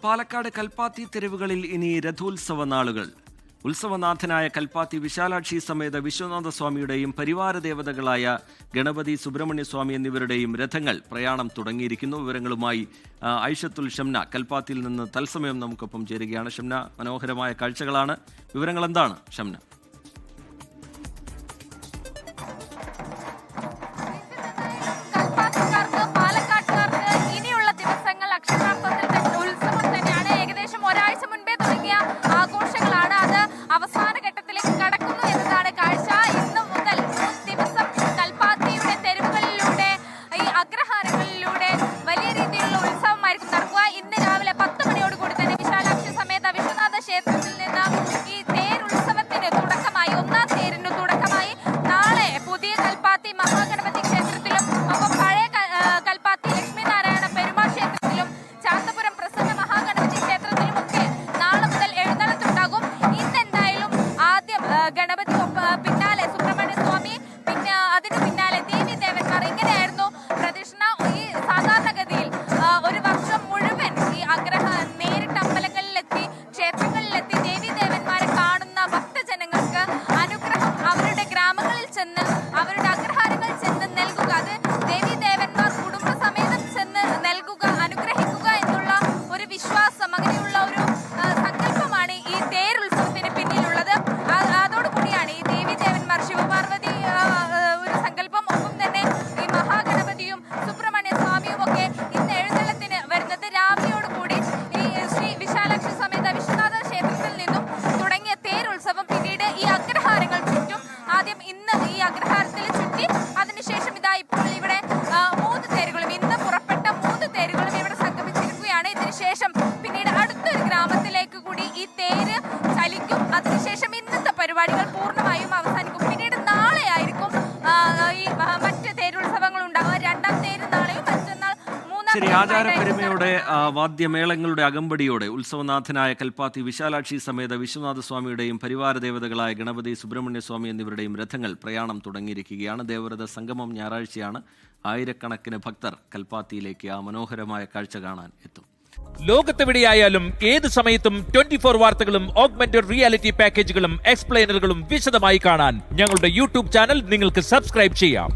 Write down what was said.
പാലക്കാട് കൽപ്പാത്തി തെരുവുകളിൽ ഇനി രഥോത്സവ നാളുകൾ. ഉത്സവനാഥനായ കൽപ്പാത്തി വിശാലാക്ഷി സമേത വിശ്വനാഥസ്വാമിയുടെയും പരിവാര ദേവതകളായ ഗണപതി സുബ്രഹ്മണ്യസ്വാമി എന്നിവരുടെയും രഥങ്ങൾ പ്രയാണം തുടങ്ങിയിരിക്കുന്നു. വിവരങ്ങളുമായി ഐഷത്തുൽ ഷംന കൽപ്പാത്തിയിൽ നിന്ന് തത്സമയം നമുക്കൊപ്പം ചേരുകയാണ്. ഷംന, മനോഹരമായ കാഴ്ചകളാണ്. വിവരങ്ങൾ എന്താണ് ഷംന? അവസാന ഘട്ടത്തിലേക്ക് കടക്കുന്നു എന്നതാണ് കാഴ്ച. ഇന്നു മുതൽ ദിവസം കൽപ്പാത്തിയുടെ തെരുവുകളിലൂടെ ഈ അഗ്രഹാരങ്ങളിലൂടെ വലിയ രീതിയിലുള്ള ഉത്സവമായിരിക്കും നടക്കുക. ഇന്ന് രാവിലെ 10 മണിയോടുകൂടി തന്നെ വിശാലാക്ഷി സമേത വിശ്വനാഥ ക്ഷേത്രത്തിൽ നിന്ന് ഈ തേരുത്സവത്തിന് തുടക്കമായി, ഒന്നാം തേരിന് തുടക്കമായി. നാളെ പുതിയ കൽപ്പാത്തി മഹാഗണപതി ക്ഷേത്രത്തിലും ഒപ്പം പഴയ കൽപ്പാത്തി ലക്ഷ്മിനാരായണ പെരുമാൾ ക്ഷേത്രത്തിലും ചാത്തപുരം പ്രസന്ന മഹാഗണപതി ക്ഷേത്രത്തിലും ഒക്കെ നാളെ മുതൽ എഴുന്നള്ളത്തുണ്ടാകും. ഗണപതി പിന്നാലെ സുബ്രഹ്മണ്യസ്വാമി, പിന്നെ അതിന് പിന്നാലെ ദേവി ദേവന്മാർ. ഇങ്ങനെയായിരുന്നു പ്രദക്ഷിണ. ഈ സാധാരണഗതിയിൽ ഒരു വർഷം മുഴുവൻ ഈ നേരിട്ട് അമ്പലങ്ങളിലെത്തി ക്ഷേത്രങ്ങളിലെത്തി ദേവി ദേവന്മാരെ കാണുന്ന ഭക്തജനങ്ങൾക്ക് അനുഗ്രഹം അവരുടെ ഗ്രാമങ്ങളിൽ ചെന്ന് അവരുടെ അഗ്രഹാരങ്ങളിൽ ചെന്ന് നൽകുക, അത് ദേവി ദേവന്മാർ കുടുംബസമേതം ചെന്ന് നൽകുക, അനുഗ്രഹിക്കുക എന്നുള്ള ഒരു വിശ്വാസം, അങ്ങനെയുള്ള ഒരു സങ്കല്പമാണ് ഈ തേരുത്സവത്തിന് പിന്നിലുള്ളത്. അതോടുകൂടിയാണ് ഈ ദേവി ദേവന്മാർ ശിവപാർവതി ഒരു സങ്കല്പം, ഒപ്പം തന്നെ ഈ മഹാഗണപതിയും സുബ്രഹ്മണ്യ സ്വാമിയും ഒക്കെ ഇന്ന് എഴുന്നള്ളത്തിന് വരുന്നത്. രാവിലെയോടുകൂടി ഈ ശ്രീ വിശാലാക്ഷി സമേത വിശ്വനാഥ ക്ഷേത്രത്തിൽ നിന്നും തുടങ്ങിയ തേരുത്സവം പിന്നീട് ഈ അഗ്രഹാരങ്ങൾ ചുറ്റും. ആദ്യം ഇന്ന് ഈ അഗ്രഹാരത്തിൽ ചുറ്റി, അതിനുശേഷം ഇതാ ഇപ്പോൾ ഇവിടെ 3 തേരുകളും, ഇന്ന് പുറപ്പെട്ട 3 തേരുകളും ഇവിടെ സംഗമിച്ചിരിക്കുകയാണ്. ഇതിനുശേഷം പിന്നീട് അടുത്തൊരു ഗ്രാമത്തിലേക്ക് കൂടി ഈ തേര് ചലിക്കും. അതിനുശേഷം ഇന്നത്തെ പരിപാടികൾ പൂർണ്ണമായും അവസാനിക്കും. പിന്നീട് നാളെ ആയിരിക്കും ഈ മറ്റ് തേരുത്സവങ്ങൾ ഉണ്ടാവുക. 2ാം തേര് നാളെയും, മറ്റന്നാൾ 3ാം. ശരി, ആചാരപ്പെരുമയോടെ വാദ്യമേളങ്ങളുടെ അകമ്പടിയോടെ ഉത്സവനാഥനായ കൽപ്പാത്തി വിശാലാക്ഷി സമേത വിശ്വനാഥസ്വാമിയുടെയും പരിവാര ദേവതകളായ ഗണപതി സുബ്രഹ്മണ്യസ്വാമി എന്നിവരുടെയും രഥങ്ങൾ പ്രയാണം തുടങ്ങിയിരിക്കുകയാണ്. ദേവവ്രത സംഗമം ഞായറാഴ്ചയാണ്. ആയിരക്കണക്കിന് ഭക്തർ കൽപ്പാത്തിയിലേക്ക് ആ മനോഹരമായ കാഴ്ച കാണാൻ എത്തും. ലോകത്തെവിടെയായാലും ഏത് സമയത്തും 24 വാർത്തകളും ഓഗ്മെന്റഡ് റിയാലിറ്റി പാക്കേജുകളും എക്സ്പ്ലെയിനറുകളും വിശദമായി കാണാൻ ഞങ്ങളുടെ യൂട്യൂബ് ചാനൽ നിങ്ങൾക്ക് സബ്സ്ക്രൈബ് ചെയ്യാം.